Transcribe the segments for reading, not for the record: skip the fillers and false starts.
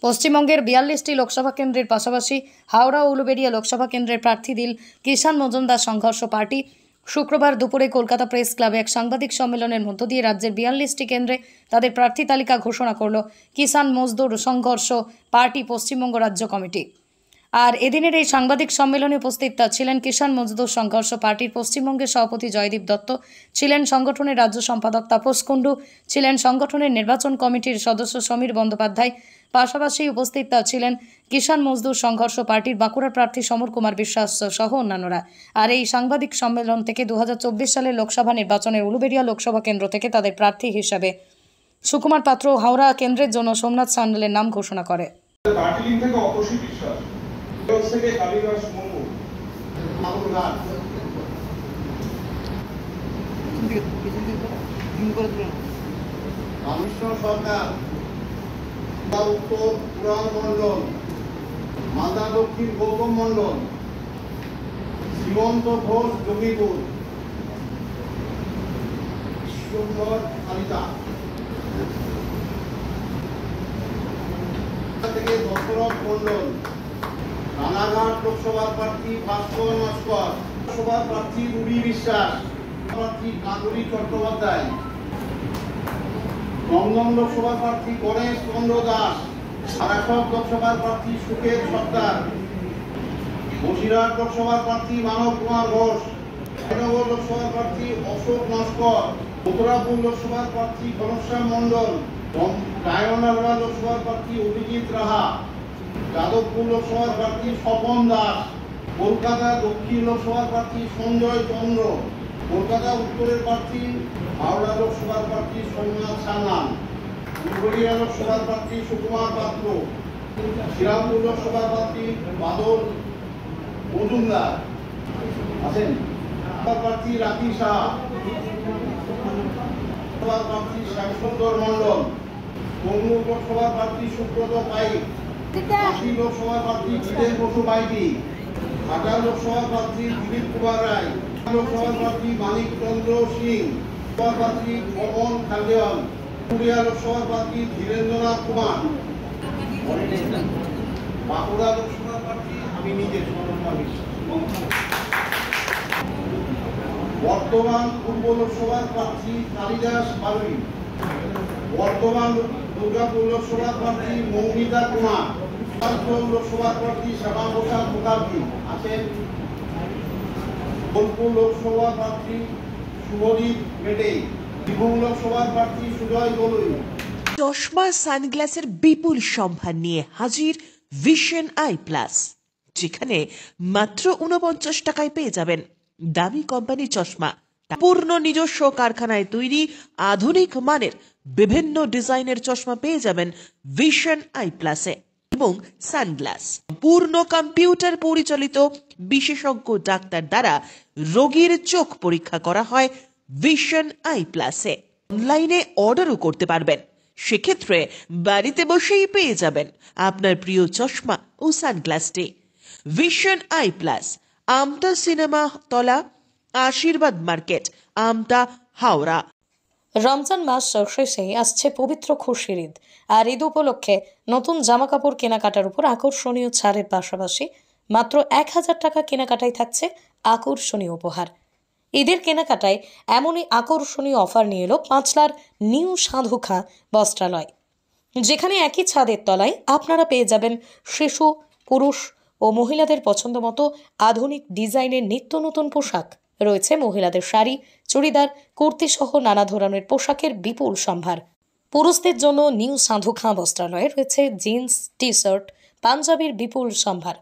পশ্চিমবঙ্গের ৪২টি লোকসভা কেন্দ্রের পাশাপাশি হাওড়া ও উলুবেড়িয়া লোকসভা কেন্দ্রের প্রার্থী দিল কিষাণ মজুমদার সংঘর্ষ পার্টি শুক্রবার দুপুরে কলকাতা প্রেস ক্লাবে এক সাংবাদিক সম্মেলনের মধ্য দিয়ে রাজ্যের ৪২টি কেন্দ্রে তাদের প্রার্থী তালিকা ঘোষণা করল কিষাণ মজদুর সংঘর্ষ পার্টি পশ্চিমবঙ্গ রাজ্য কমিটি। আর এদিনের এই সাংবাদিক সম্মেলনে উপস্থিত ছিলেন কিষাণ মজদুর সংঘর্ষ পার্টির পশ্চিমবঙ্গের সভাপতি জয়দীপ দত্ত, ছিলেন সংগঠনের রাজ্য সম্পাদক তাপস কুণ্ডু, ছিলেন সংগঠনের নির্বাচন কমিটির সদস্য সমীর বন্দ্যোপাধ্যায়। পাশাপাশি উপস্থিত ছিলেন কিষাণ মজদুর সংঘর্ষ পার্টির বাঁকুড়ার প্রার্থী সমর কুমার বিশ্বাস সহ অন্যান্যরা। আর এই সাংবাদিক সম্মেলন থেকে 2024 সালের লোকসভা নির্বাচনে উলুবেড়িয়া লোকসভা কেন্দ্র থেকে তাদের প্রার্থী হিসাবে সুকুমার পাত্র হাওড়া কেন্দ্রের জন্য সোমনাথ সান্যালের নাম ঘোষণা করে। উত্তর পুরাণ মন্ডল, মালদা দক্ষিণ গৌতম মন্ডল, শ্রীমন্ত ঘোষ যোগীপুর, বিশ্বম্বর কালিতা থেকে দশরথ মন্ডল, রানাঘাট লোকসভার প্রার্থী ভাস্কর নস্কর, লোকসভার প্রার্থী রুবি বিশ্বাস, প্রার্থী কাকুলি চট্টোপাধ্যায়, দমদম লোকসভার প্রার্থী গণেশ চন্দ্র দাস, বারাসত লোকসভার প্রার্থী সুকেশ সর্দার, বসিরহাট লোকসভার প্রার্থী মানব কুমার ঘোষ, জয়নগর লোকসভার প্রার্থী অশোক নস্কর, মথুরাপুর লোকসভার প্রার্থী ঘনশ্যাম মন্ডল, রায়গঞ্জ লোকসভার প্রার্থী অভিজিৎ রাহা, যাদবপুর লোকসভার প্রার্থী স্বপন দাস, কলকাতা দক্ষিণ লোকসভার প্রার্থী সঞ্জয় চন্দ্র, কলকাতা উত্তরের প্রার্থী হাওড়া লোকসভার প্রার্থী সোমনাথ সান্যাল, উলুবেড়িয়া লোকসভার প্রার্থী সুকুমার পাত্র, শ্রীরামপুর লোকসভার প্রার্থী বাদল মজুমদার আছেন, প্রার্থী রাখি শাহ, প্রার্থী শ্যামসুন্দর মন্ডল, তমলুক লোকসভার প্রার্থী সুব্রত পাইক, কাশী লোকসভার প্রার্থী জিতেন বসু বাইটি, ঘাটাল লোকসভার প্রার্থী দিলীপ কুমার রায়, লোকসভার প্রার্থী মানিক চন্দ্র সিং, প্রার্থী পবন খালদেওয়াল, পুরুলিয়া লোকসভার প্রার্থী ধীরেন্দ্রনাথ কুমার, বাঁকুড়া লোকসভার প্রার্থী আমি নিজে সমর বিশ্বাস, বর্ধমান পূর্ব লোকসভার প্রার্থী কালিদাস বালুই, বর্ধমান দুর্গাপুর লোকসভার প্রার্থী মৌমিতা কুমার, লোকসভার প্রার্থী শ্যামা প্রসাদ মুখার্জি আছেন, বোলপুর লোকসভা প্রার্থী শুভদীপ মেটে, বীরভূম লোকসভার প্রার্থী সুজয় গলুই। চশমা সানগ্লাসের বিপুল সম্ভার নিয়ে হাজির ভিশন আই প্লাস, যেখানে মাত্র 49 টাকায় পেয়ে যাবেন দামি কোম্পানি চশমা, পূর্ণ নিজস্ব কারখানায় তৈরি আধুনিক মানের বিভিন্ন ডিজাইনের চশমা পেয়ে যাবেন ভিশন আই প্লাসে। এবং সানগ্লাস পূর্ণ কম্পিউটার পরিচালিত বিশেষজ্ঞ ডাক্তার দ্বারা রোগীর চোখ পরীক্ষা করা হয় ভিশন আই প্লাসে। অনলাইনে অর্ডারও করতে পারবেন, সেক্ষেত্রে বাড়িতে বসেই পেয়ে যাবেন আপনার প্রিয় চশমা ও সানগ্লাসটি। Vision Eye Plus, Amta cinema তলা, আশীর্বাদ মার্কেট, আমতা, হাওড়া। রমজান মাস শেষে আসছে পবিত্র খুশির ঈদ। আর ঈদ উপলক্ষে নতুন জামাকাপড় কেনাকাটার উপর আকর্ষণীয় ছাড়ের পাশাপাশি মাত্র 1000 টাকা কেনাকাটায় থাকছে আকর্ষণীয় উপহার। ঈদের কেনাকাটায় এমনই আকর্ষণীয় অফার নিয়ে এলো পাঁচলার নিউ সাধুখা বস্ত্রালয়, যেখানে একই ছাদের তলায় আপনারা পেয়ে যাবেন শিশু, পুরুষ ও মহিলাদের পছন্দ মতো আধুনিক ডিজাইনের নিত্য নতুন পোশাক। রয়েছে মহিলাদের শাড়ি, চুড়িদার, কুর্তি সহ নানা ধরনের পোশাকের বিপুল সম্ভার। পুরুষদের জন্য নিউ সাধুখা বস্ত্রালয়ে রয়েছে জিন্স, টি শার্ট, পাঞ্জাবির বিপুল সম্ভার।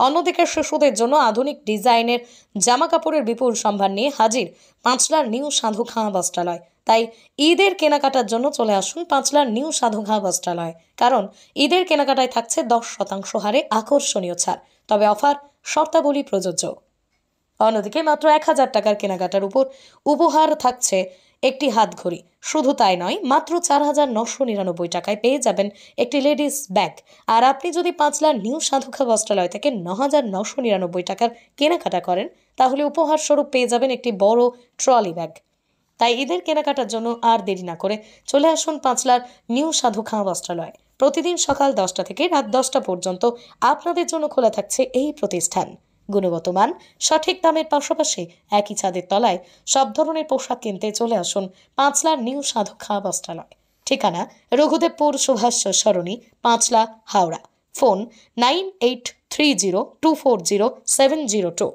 অন্যদিকে শিশুদের জন্য আধুনিক ডিজাইনের জামা কাপড়ের বিপুল সম্ভার নিয়ে হাজির পাঁচলার নিউ সাধুখা বস্ত্রালয়। তাই ঈদের কেনাকাটার জন্য চলে আসুন পাঁচলার নিউ সাধুখা বস্ত্রালয়, কারণ ঈদের কেনাকাটায় থাকছে 10% হারে আকর্ষণীয় ছাড়, তবে অফার শর্তাবলী প্রযোজ্য। অন্যদিকে মাত্র 1000 টাকার কেনাকাটার উপর উপহার থাকছে একটি হাত ঘড়ি। শুধু তাই নয়, মাত্র 4999 টাকায় পেয়ে যাবেন একটি লেডিস ব্যাগ। আর আপনি যদি পাঁচলার নিউ সাধুখা বস্ত্রালয় থেকে 9999 টাকার কেনাকাটা করেন, তাহলে উপহার স্বরূপ পেয়ে যাবেন একটি বড় ট্রলি ব্যাগ। তাই ঈদের কেনাকাটার জন্য আর দেরি না করে চলে আসুন পাঁচলার নিউ সাধুখা বস্ত্রালয়। প্রতিদিন সকাল 10টা থেকে রাত 10টা পর্যন্ত আপনাদের জন্য খোলা থাকছে এই প্রতিষ্ঠান। গুণগত মান, সঠিক দামের পাশাপাশি একই ছাদের তলায় সব ধরনের পোশাক কিনতে চলে আসুন পাঁচলা নিউ সাধুখা বস্ত্রালয়। ঠিকানা রঘুদেবপুর সুভাষ সরণি, পাঁচলা, হাওড়া। ফোন 9830240702।